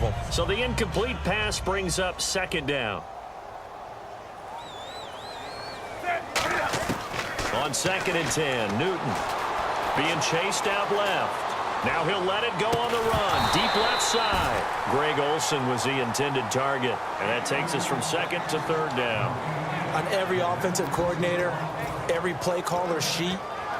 them. So the incomplete pass brings up second down. On 2nd and 10, Newton being chased out left. Now he'll let it go on the run. Deep left side. Greg Olsen was the intended target. And that takes us from 2nd to 3rd down. On every offensive coordinator, every play caller sheet,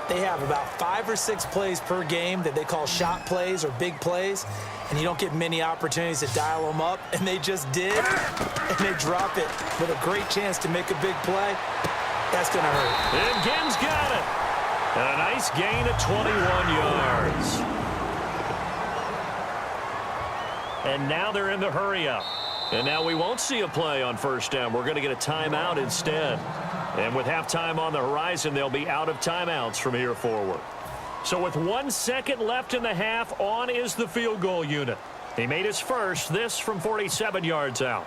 they have about 5 or 6 plays per game that they call shot plays or big plays. And you don't get many opportunities to dial them up. And they just did. And they drop it with a great chance to make a big play. That's going to hurt. And Ginn's got it. And a nice gain of 21 yards. And now they're in the hurry-up. And now we won't see a play on 1st down. We're going to get a timeout instead. And with halftime on the horizon, they'll be out of timeouts from here forward. So with 1 second left in the half, on is the field goal unit. He made his first, this from 47 yards out.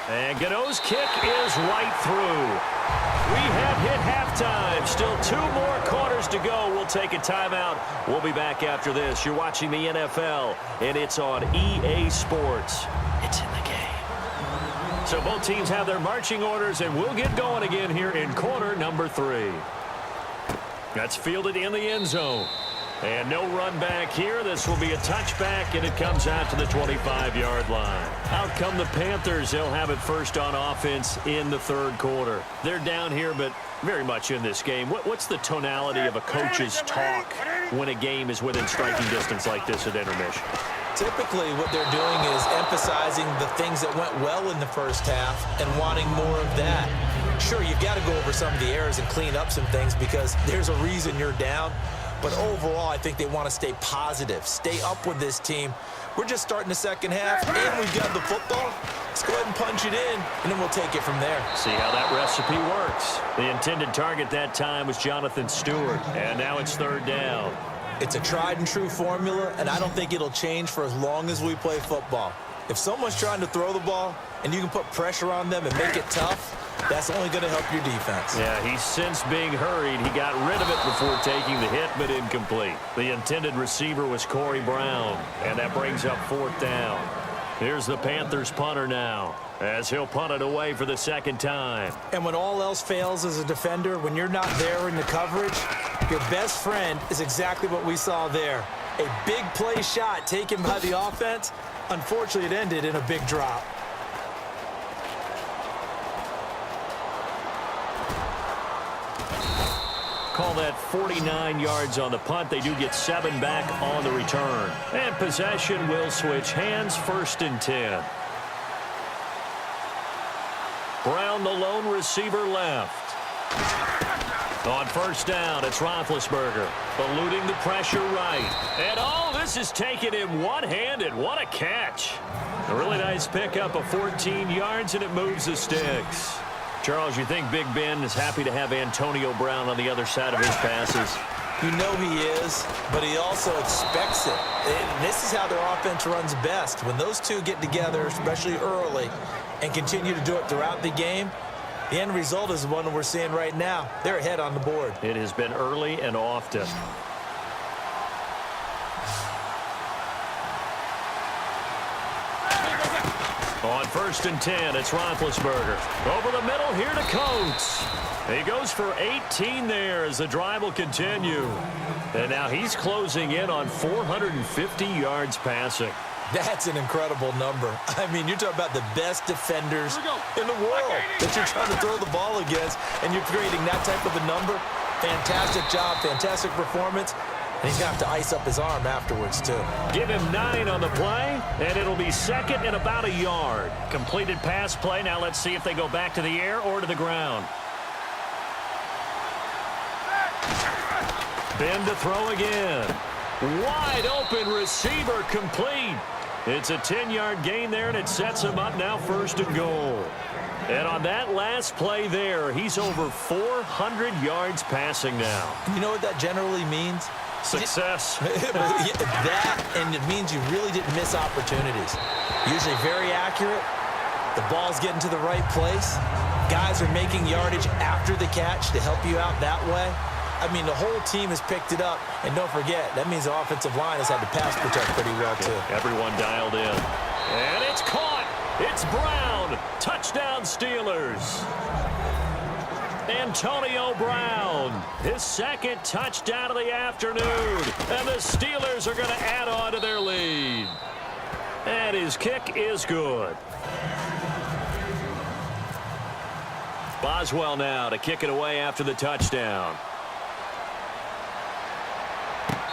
And Gano's kick is right through. We have hit halftime. Still 2 more quarters to go. We'll take a timeout. We'll be back after this. You're watching the NFL, and it's on EA Sports. It's in the game. So both teams have their marching orders, and we'll get going again here in quarter number 3. That's fielded in the end zone. And no run back here. This will be a touchback, and it comes out to the 25-yard line. Out come the Panthers. They'll have it first on offense in the 3rd quarter. They're down here, but very much in this game. What's the tonality of a coach's talk when a game is within striking distance like this at intermission? Typically, what they're doing is emphasizing the things that went well in the first half and wanting more of that. Sure, you've got to go over some of the errors and clean up some things because there's a reason you're down. But overall, I think they want to stay positive, stay up with this team. We're just starting the second half, and we've got the football. Let's go ahead and punch it in, and then we'll take it from there. See how that recipe works. The intended target that time was Jonathan Stewart, and now it's 3rd down. It's a tried-and-true formula, and I don't think it'll change for as long as we play football. If someone's trying to throw the ball, and you can put pressure on them and make it tough, that's only going to help your defense. Yeah, he's since being hurried. He got rid of it before taking the hit, but incomplete. The intended receiver was Corey Brown, and that brings up 4th down. Here's the Panthers punter now, as he'll punt it away for the 2nd time. And when all else fails as a defender, when you're not there in the coverage, your best friend is exactly what we saw there. A big play shot taken by the offense. Unfortunately, it ended in a big drop. Call that 49 yards on the punt. They do get 7 back on the return. And possession will switch hands, 1st and 10. Brown, the lone receiver, left. On 1st down, it's Roethlisberger, eluding the pressure right. And this is taken in one-handed. What a catch. A really nice pickup of 14 yards, and it moves the sticks. Charles, you think Big Ben is happy to have Antonio Brown on the other side of his passes? You know he is, but he also expects it. And this is how their offense runs best. When those two get together, especially early, and continue to do it throughout the game, the end result is the one that we're seeing right now. They're ahead on the board. It has been early and often. On 1st and 10, it's Roethlisberger. Over the middle here to Coates. He goes for 18 there as the drive will continue. And now he's closing in on 450 yards passing. That's an incredible number. I mean, you're talking about the best defenders in the world that you're trying to throw the ball against, and you're creating that type of a number. Fantastic job, fantastic performance. And he's going to have to ice up his arm afterwards, too. Give him 9 on the play, and it'll be 2nd and about a yard. Completed pass play. Now let's see if they go back to the air or to the ground. Ben to throw again. Wide open receiver complete. It's a 10-yard gain there, and it sets him up now 1st and goal. And on that last play there, he's over 400 yards passing now. You know what that generally means? Success. That, and it means you really didn't miss opportunities. Usually very accurate. The ball's getting to the right place. Guys are making yardage after the catch to help you out that way. I mean, the whole team has picked it up. And don't forget, that means the offensive line has had to pass protect pretty well, too. Everyone dialed in. And it's caught. It's Brown. Touchdown, Steelers. Antonio Brown, his second touchdown of the afternoon. And the Steelers are going to add on to their lead. And his kick is good. Boswell now to kick it away after the touchdown.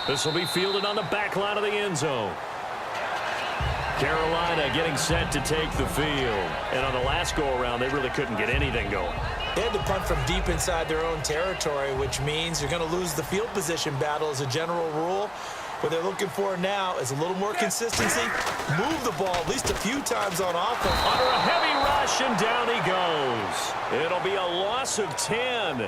This will be fielded on the back line of the end zone. Carolina getting set to take the field. And on the last go-around, they really couldn't get anything going. They had to punt from deep inside their own territory, which means you're going to lose the field position battle as a general rule. What they're looking for now is a little more consistency. Move the ball at least a few times on offense. Under a heavy rush, and down he goes. It'll be a loss of 10.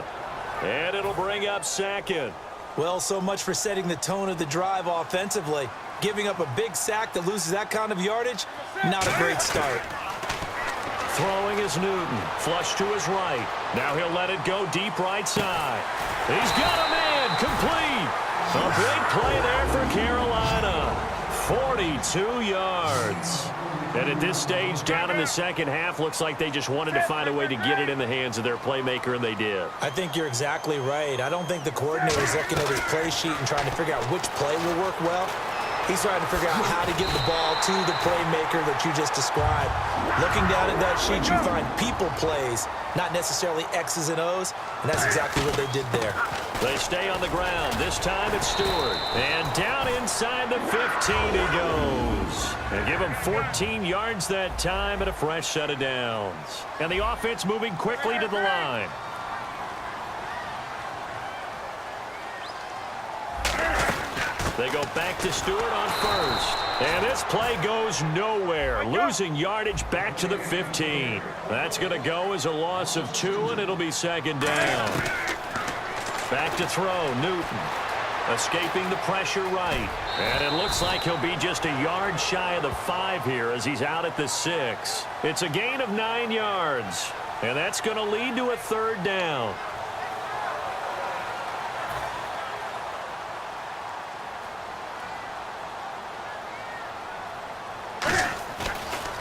And it'll bring up second. Well, so much for setting the tone of the drive offensively. Giving up a big sack that loses that kind of yardage, not a great start. Throwing is Newton. Flush to his right. Now he'll let it go deep right side. He's got a man. Complete. A big play there for Carolina. 42 yards. And at this stage, down in the second half, looks like they just wanted to find a way to get it in the hands of their playmaker, and they did. I think you're exactly right. I don't think the coordinator is looking at his play sheet and trying to figure out which play will work well. He's trying to figure out how to get the ball to the playmaker that you just described. Looking down at that sheet, you find people plays, not necessarily X's and O's, and that's exactly what they did there. They stay on the ground. This time it's Stewart. And down inside the 15 he goes. And give him 14 yards that time and a fresh set of downs. And the offense moving quickly to the line. They go back to Stewart on first. And this play goes nowhere. Losing yardage back to the 15. That's going to go as a loss of 2, and it'll be second down. Back to throw, Newton. Escaping the pressure right. And it looks like he'll be just a yard shy of the 5 here as he's out at the 6. It's a gain of 9 yards. And that's going to lead to a third down.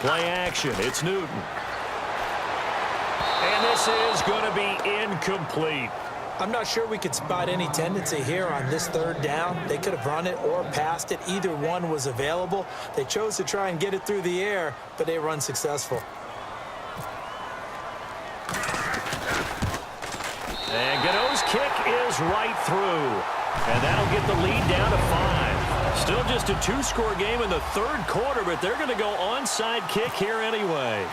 Play action. It's Newton. And this is going to be incomplete. I'm not sure we could spot any tendency here on this third down. They could have run it or passed it. Either one was available. They chose to try and get it through the air, but they were unsuccessful. And Godot's kick is right through. And that'll get the lead down to 5. Still just a 2-score game in the third quarter, but they're going to go onside kick here anyway.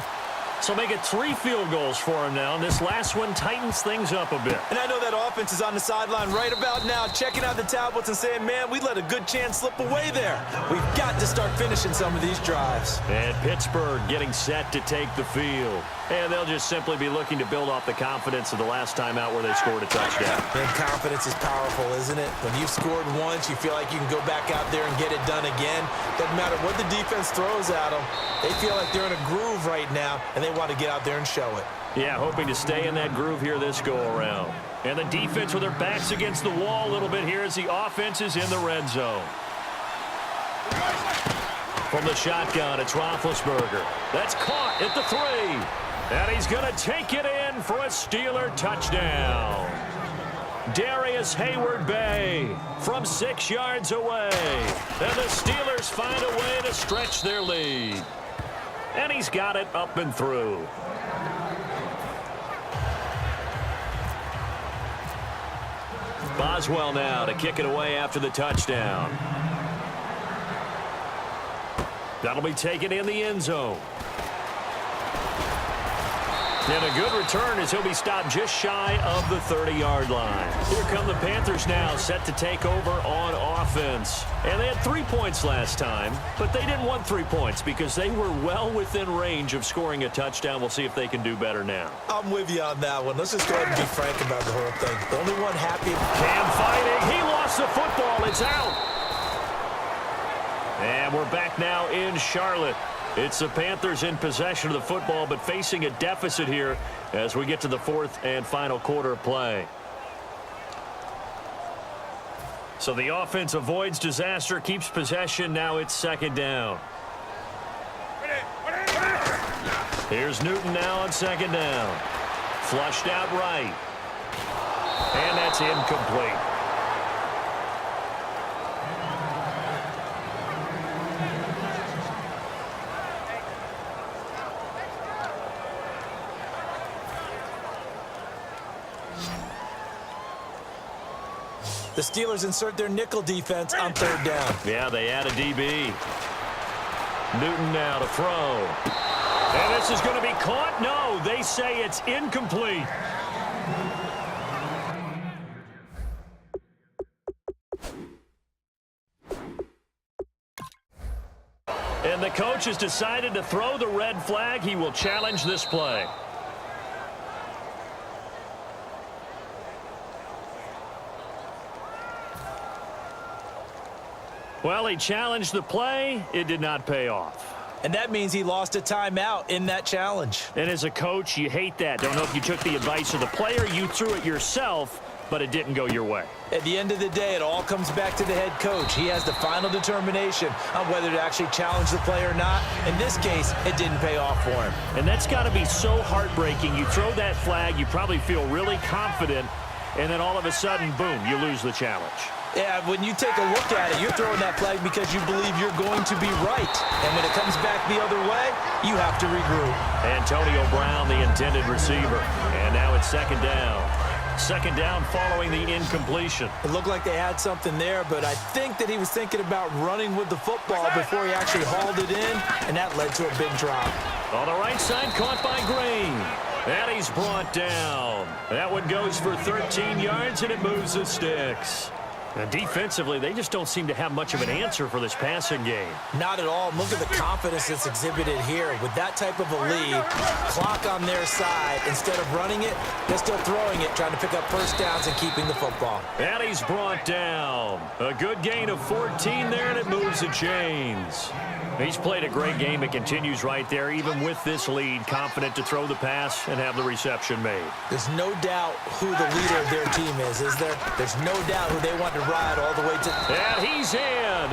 So make it 3 field goals for him now, and this last one tightens things up a bit. And I know that offense is on the sideline right about now, checking out the tablets and saying, man, we let a good chance slip away there. We've got to start finishing some of these drives. And Pittsburgh getting set to take the field. And they'll just simply be looking to build off the confidence of the last time out where they scored a touchdown. And confidence is powerful, isn't it? When you've scored once, you feel like you can go back out there and get it done again. Doesn't matter what the defense throws at them. They feel like they're in a groove right now, and they want to get out there and show it. Yeah, hoping to stay in that groove here this go-around. And the defense with their backs against the wall a little bit here as the offense is in the red zone. From the shotgun, it's Roethlisberger. That's caught at the 3. And he's going to take it in for a Steeler touchdown. Darius Hayward-Bay from 6 yards away. And the Steelers find a way to stretch their lead. And he's got it up and through. Boswell now to kick it away after the touchdown. That'll be taken in the end zone. And a good return as he'll be stopped just shy of the 30-yard line. Here come the Panthers now, set to take over on offense. And they had 3 points last time, but they didn't want 3 points because they were well within range of scoring a touchdown. We'll see if they can do better now. I'm with you on that one. Let's just go ahead and be frank about the whole thing. The only one happy. Cam fighting. He lost the football. It's out. And we're back now in Charlotte. It's the Panthers in possession of the football, but facing a deficit here as we get to the 4th and final quarter of play. So the offense avoids disaster, keeps possession. Now it's second down. Here's Newton now on second down. Flushed out right. And that's incomplete. The Steelers insert their nickel defense on third down. Yeah, they add a DB. Newton now to throw. And this is going to be caught. No, they say it's incomplete. And the coach has decided to throw the red flag. He will challenge this play. Well, he challenged the play. It did not pay off. And that means he lost a timeout in that challenge. And as a coach, you hate that. Don't know if you took the advice of the player. You threw it yourself, but it didn't go your way. At the end of the day, it all comes back to the head coach. He has the final determination on whether to actually challenge the play or not. In this case, it didn't pay off for him. And that's got to be so heartbreaking. You throw that flag, you probably feel really confident, and then all of a sudden, boom, you lose the challenge. Yeah, when you take a look at it, you're throwing that flag because you believe you're going to be right. And when it comes back the other way, you have to regroup. Antonio Brown, the intended receiver. And now it's second down. Second down following the incompletion. It looked like they had something there, but I think that he was thinking about running with the football before he actually hauled it in, and that led to a big drop. On the right side, caught by Green. And he's brought down. That one goes for 13 yards, and it moves the sticks. And defensively, they just don't seem to have much of an answer for this passing game. Not at all. Look at the confidence that's exhibited here. With that type of a lead, clock on their side, instead of running it, they're still throwing it, trying to pick up first downs and keeping the football. And he's brought down. A good gain of 14 there, and it moves the chains. He's played a great game. It continues right there, even with this lead, confident to throw the pass and have the reception made. There's no doubt who the leader of their team is there? There's no doubt who they want to ride all the way to. And he's in.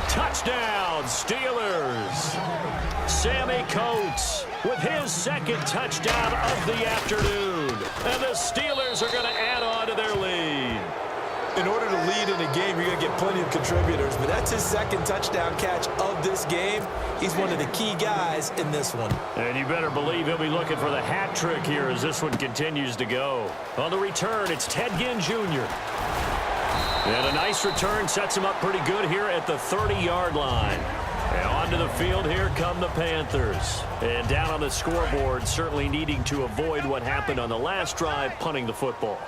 Touchdown, Steelers. Sammy Coates with his second touchdown of the afternoon. And the Steelers are going to add on to their lead. In order to lead in a game, you're going to get plenty of contributors, but that's his second touchdown catch of this game. He's one of the key guys in this one. And you better believe he'll be looking for the hat trick here as this one continues to go. On the return, it's Ted Ginn Jr. And a nice return sets him up pretty good here at the 30-yard line. And onto the field, here come the Panthers. And down on the scoreboard, certainly needing to avoid what happened on the last drive, punting the football.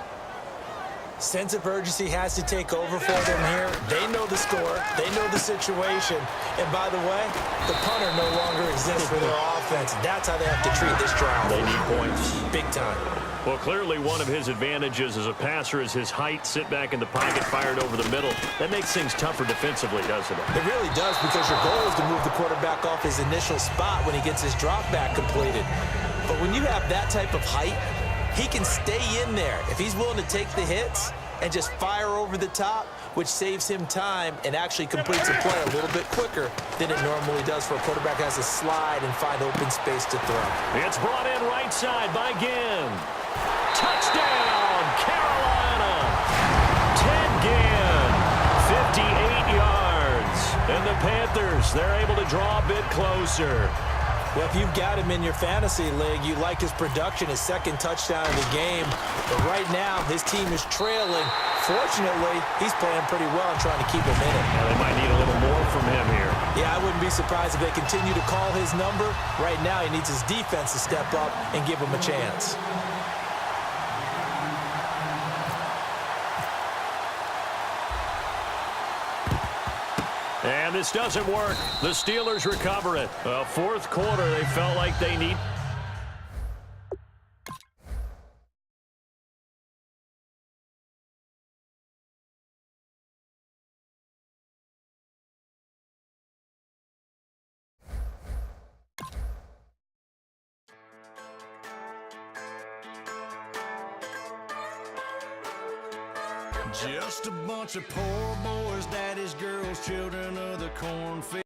Sense of urgency has to take over for them here. They know the score. They know the situation. And by the way, the punter no longer exists for their offense. That's how they have to treat this drive. They need points. Big time. Well, clearly one of his advantages as a passer is his height. Sit back in the pocket, fired over the middle. That makes things tougher defensively, doesn't it? It really does, because your goal is to move the quarterback off his initial spot when he gets his drop back completed. But when you have that type of height, he can stay in there. If he's willing to take the hits and just fire over the top, which saves him time and actually completes a play a little bit quicker than it normally does for a quarterback who has to slide and find open space to throw. It's brought in right side by Ginn. Touchdown, Carolina. Ted Ginn, 58 yards. And the Panthers, they're able to draw a bit closer. Well, if you've got him in your fantasy league, you like his production, his second touchdown of the game. But right now, his team is trailing. Fortunately, he's playing pretty well and trying to keep him in it. Now, they might need a little more from him here. Yeah, I wouldn't be surprised if they continue to call his number. Right now, he needs his defense to step up and give him a chance. And this doesn't work. The Steelers recover it. Fourth quarter, they felt like they need. Just a bunch of poor boys, daddy's girls, children of the cornfield.